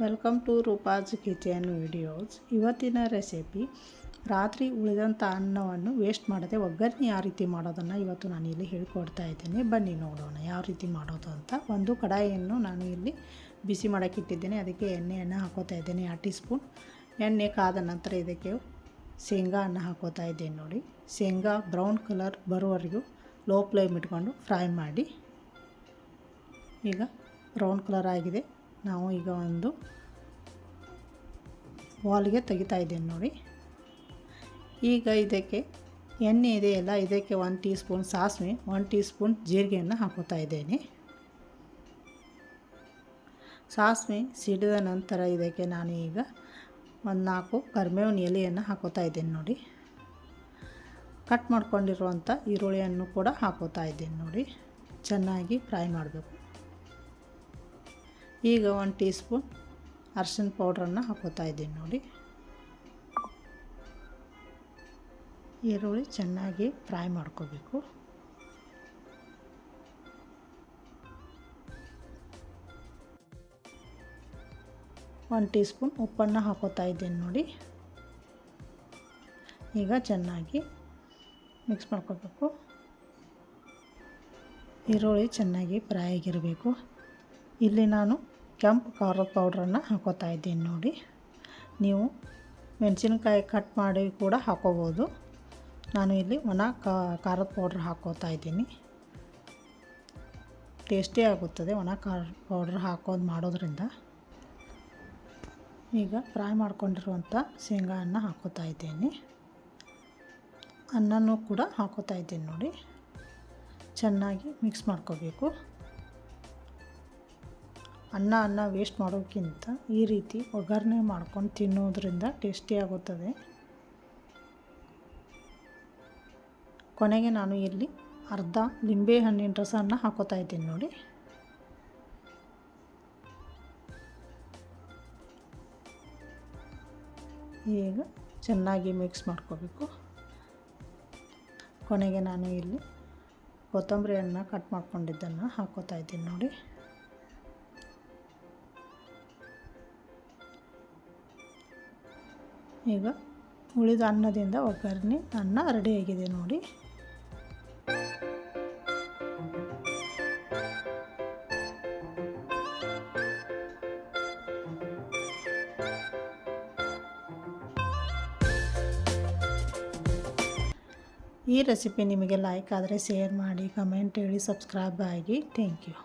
Welcome to Roopa's kitchen videos. ಇವತ್ತಿನ recipe ರಾತ್ರಿ ಉಳಿದಂಥ ಅನ್ನವನ್ನು ವೇಸ್ಟ್ ಮಾಡದೆ ಒಗ್ಗರಣೆ ಯಾವ ರೀತಿ ಮಾಡೋದನ್ನು ಇವತ್ತು ನಾನು ಇಲ್ಲಿ ಹೇಳ್ಕೊಡ್ತಾ ಇದ್ದೇನೆ. ಬನ್ನಿ ನೋಡೋಣ ಯಾವ ರೀತಿ ಮಾಡೋದು ಅಂತ. ಒಂದು ಕಡಾಯಿಯನ್ನು ನಾನು ಇಲ್ಲಿ ಬಿಸಿ ಮಾಡೋಕ್ಕೆ ಇಟ್ಟಿದ್ದೇನೆ. ಅದಕ್ಕೆ ಎಣ್ಣೆಯನ್ನು ಹಾಕೋತಾ ಇದ್ದೇನೆ 2 ಟೀ ಸ್ಪೂನ್. ಎಣ್ಣೆ ಕಾದ ನಂತರ ಇದಕ್ಕೆ ಶೇಂಗಾವನ್ನು ಹಾಕೋತಾ ಇದ್ದೇನೆ. ನೋಡಿ, ಶೇಂಗಾ ಬ್ರೌನ್ ಕಲರ್ ಬರುವವರೆಗೂ ಲೋ ಫ್ಲೇಮ್ ಇಟ್ಕೊಂಡು ಫ್ರೈ ಮಾಡಿ. ಈಗ ಬ್ರೌನ್ ಕಲರ್ ಆಗಿದೆ. ನಾವು ಈಗ ಒಂದು ಬಾಲ್ಗೆ ತೆಗಿತಾ ಇದ್ದೇನೆ ನೋಡಿ. ಈಗ ಇದಕ್ಕೆ ಎಣ್ಣೆ ಇದೆಯಲ್ಲ, ಇದಕ್ಕೆ 1 ಟೀ ಸ್ಪೂನ್ ಸಾಸಿವೆ, 1 ಟೀ ಸ್ಪೂನ್ ಜೀರಿಗೆಯನ್ನು ಹಾಕೋತಾ ಇದ್ದೇನೆ. ಸಾಸಿವೆ ಸಿಡಿದ ನಂತರ ಇದಕ್ಕೆ ನಾನು ಈಗ 4 ಕರಿಬೇವಿನ ಎಲೆಯನ್ನು ಹಾಕೋತಾ ಇದ್ದೇನೆ ನೋಡಿ. ಕಟ್ ಮಾಡ್ಕೊಂಡಿರುವಂಥ ಈರುಳ್ಳಿಯನ್ನು ಕೂಡ ಹಾಕೋತಾ ಇದ್ದೇನೆ ನೋಡಿ. ಚೆನ್ನಾಗಿ ಫ್ರೈ ಮಾಡಬೇಕು. ಈಗ 1 ಟೀ ಸ್ಪೂನ್ ಅರಿಶಿನ ಪೌಡ್ರನ್ನು ಹಾಕೋತಾ ಇದ್ದೀನಿ ನೋಡಿ. ಈರುಳ್ಳಿ ಚೆನ್ನಾಗಿ ಫ್ರೈ ಮಾಡ್ಕೋಬೇಕು. ಒನ್ ಟೀ ಸ್ಪೂನ್ ಉಪ್ಪನ್ನು ಹಾಕೋತಾ ಇದ್ದೀನಿ ನೋಡಿ. ಈಗ ಚೆನ್ನಾಗಿ ಮಿಕ್ಸ್ ಮಾಡ್ಕೋಬೇಕು. ಈರುಳ್ಳಿ ಚೆನ್ನಾಗಿ ಫ್ರೈ ಆಗಿರಬೇಕು. ಇಲ್ಲಿ ನಾನು ಕೆಂಪು ಖಾರದ ಪೌಡ್ರನ್ನು ಹಾಕೋತಾ ಇದ್ದೀನಿ ನೋಡಿ. ನೀವು ಮೆಣಸಿನಕಾಯಿ ಕಟ್ ಮಾಡಿ ಕೂಡ ಹಾಕೋಬೋದು. ನಾನು ಇಲ್ಲಿ ಒಣ ಖಾರದ ಪೌಡ್ರ್ ಹಾಕೋತಾ ಇದ್ದೀನಿ. ಟೇಸ್ಟಿ ಆಗುತ್ತದೆ ಒಣ ಖಾರದ ಪೌಡ್ರ್ ಮಾಡೋದ್ರಿಂದ. ಈಗ ಫ್ರೈ ಮಾಡ್ಕೊಂಡಿರುವಂಥ ಶೇಂಗಾವನ್ನು ಹಾಕೋತಾ ಇದ್ದೀನಿ. ಅನ್ನನೂ ಕೂಡ ಹಾಕೋತಾ ಇದ್ದೀನಿ ನೋಡಿ. ಚೆನ್ನಾಗಿ ಮಿಕ್ಸ್ ಮಾಡ್ಕೋಬೇಕು. ಅನ್ನ ವೇಸ್ಟ್ ಮಾಡೋಕ್ಕಿಂತ ಈ ರೀತಿ ಒಗ್ಗರಣೆ ಮಾಡ್ಕೊಂಡು ತಿನ್ನೋದ್ರಿಂದ ಟೇಸ್ಟಿ ಆಗುತ್ತದೆ. ಕೊನೆಗೆ ನಾನು ಇಲ್ಲಿ ಅರ್ಧ ಲಿಂಬೆ ಹಣ್ಣಿನ ರಸವನ್ನು ಹಾಕೋತಾ ಇದ್ದೀನಿ ನೋಡಿ. ಈಗ ಚೆನ್ನಾಗಿ ಮಿಕ್ಸ್ ಮಾಡ್ಕೋಬೇಕು. ಕೊನೆಗೆ ನಾನು ಇಲ್ಲಿ ಕೊತ್ತಂಬರಿಯನ್ನು ಕಟ್ ಮಾಡ್ಕೊಂಡಿದ್ದನ್ನು ಹಾಕೋತಾ ಇದ್ದೀನಿ ನೋಡಿ. ಈಗ ಉಳಿದ ಅನ್ನದಿಂದ ಒಗ್ಗರಣೆ ಅನ್ನ ರೆಡಿಯಾಗಿದೆ ನೋಡಿ. ಈ ರೆಸಿಪಿ ನಿಮಗೆ ಲೈಕ್ ಆದರೆ ಶೇರ್ ಮಾಡಿ, ಕಮೆಂಟ್ ಹೇಳಿ, ಸಬ್ಸ್ಕ್ರೈಬ್ ಆಗಿ. Thank you.